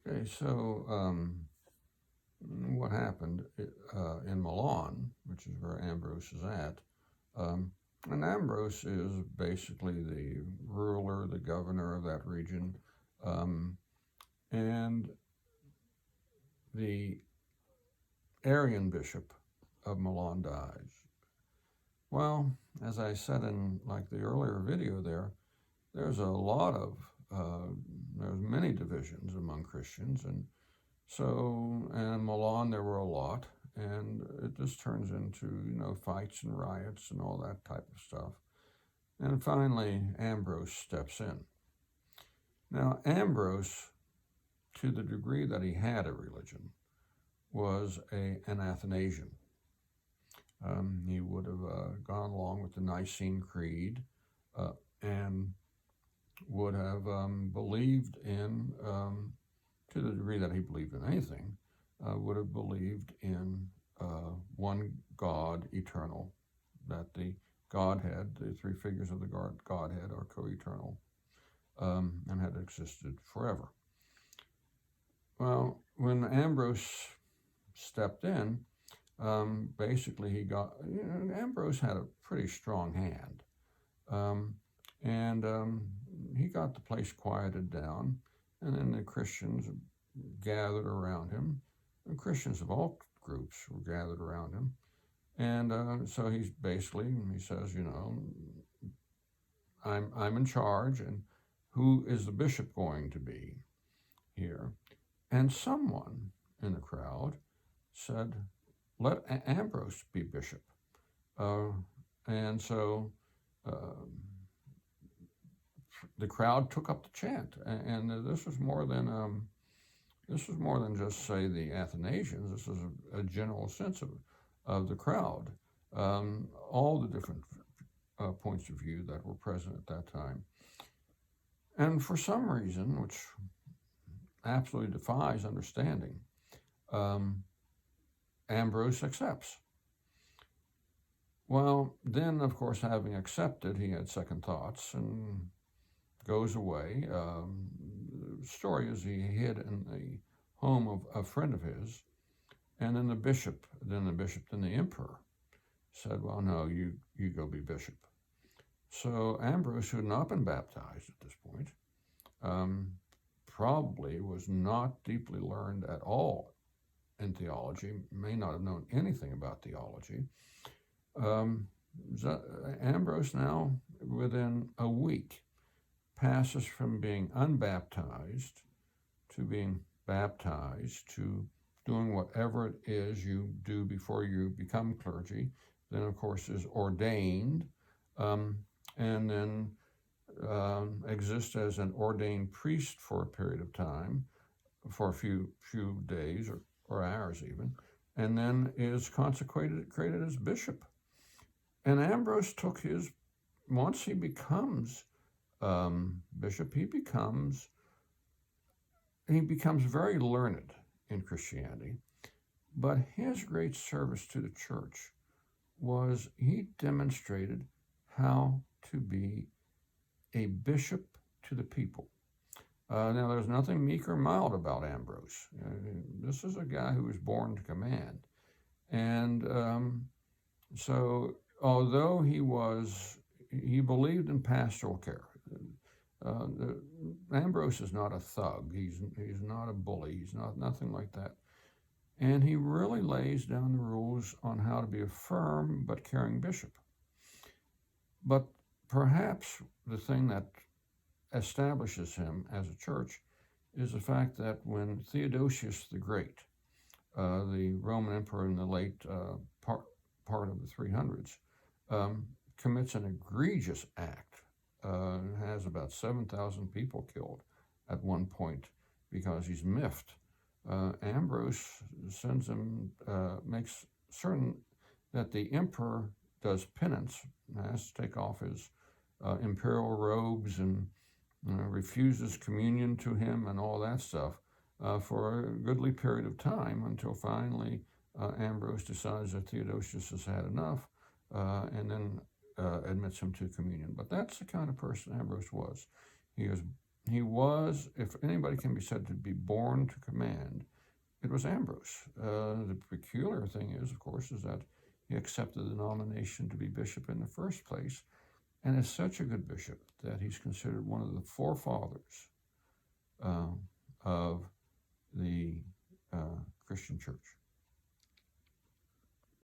Okay, so what happened in Milan, which is where Ambrose is at, um, and Ambrose is basically the ruler, the governor of that region, um, and the Arian bishop of Milan dies. Well, as I said in like the earlier video there's a lot of there's many divisions among Christians, and so, and in Milan there were a lot, and it just turns into, fights and riots and all that type of stuff. And finally, Ambrose steps in. Now, Ambrose, to the degree that he had a religion, was an Athanasian. He would have gone along with the Nicene Creed uh, and would have believed in, to the degree that he believed in anything, would have believed in one God eternal, that the Godhead, the three figures of the Godhead, are co eternal and had existed forever. Well, when Ambrose stepped in, basically Ambrose had a pretty strong hand. Um, and he got the place quieted down, and then the Christians gathered around him. And Christians of all groups were gathered around him. And so he says, I'm in charge, and who is the bishop going to be here? And someone in the crowd said, let Ambrose be bishop. And so the crowd took up the chant, and this was more than just, say, the Athanasians. This was a general sense of the crowd, all the different points of view that were present at that time. And for some reason, which absolutely defies understanding, Ambrose accepts. Well, then, of course, having accepted, he had second thoughts and goes away. The story is he hid in the home of a friend of his, and then the emperor said, well, no, you go be bishop. So Ambrose, who had not been baptized at this point, probably was not deeply learned at all in theology, may not have known anything about theology. Ambrose now, within a week, passes from being unbaptized to being baptized to doing whatever it is you do before you become clergy. Then, of course, is ordained, and then exists as an ordained priest for a period of time, for a few days or hours even, and then is created as bishop. And Ambrose took once he becomes bishop, he becomes very learned in Christianity. But his great service to the church was he demonstrated how to be a bishop to the people. Now, there's nothing meek or mild about Ambrose. This is a guy who was born to command. And so, although he believed in pastoral care. Ambrose is not a thug. He's not a bully. He's nothing like that. And he really lays down the rules on how to be a firm but caring bishop. But perhaps the thing that establishes him as a church is the fact that when Theodosius the Great, the Roman emperor in the late part of the 300s, commits an egregious act, has about 7,000 people killed at one point because he's miffed. Ambrose sends him, makes certain that the emperor does penance, has to take off his imperial robes and refuses communion to him and all that stuff for a goodly period of time until finally Ambrose decides that Theodosius has had enough and then admits him to communion. But that's the kind of person Ambrose was. He was he was, if anybody can be said to be born to command, it was Ambrose. The peculiar thing is, of course, is that he accepted the nomination to be bishop in the first place, and is such a good bishop that he's considered one of the forefathers of the Christian church.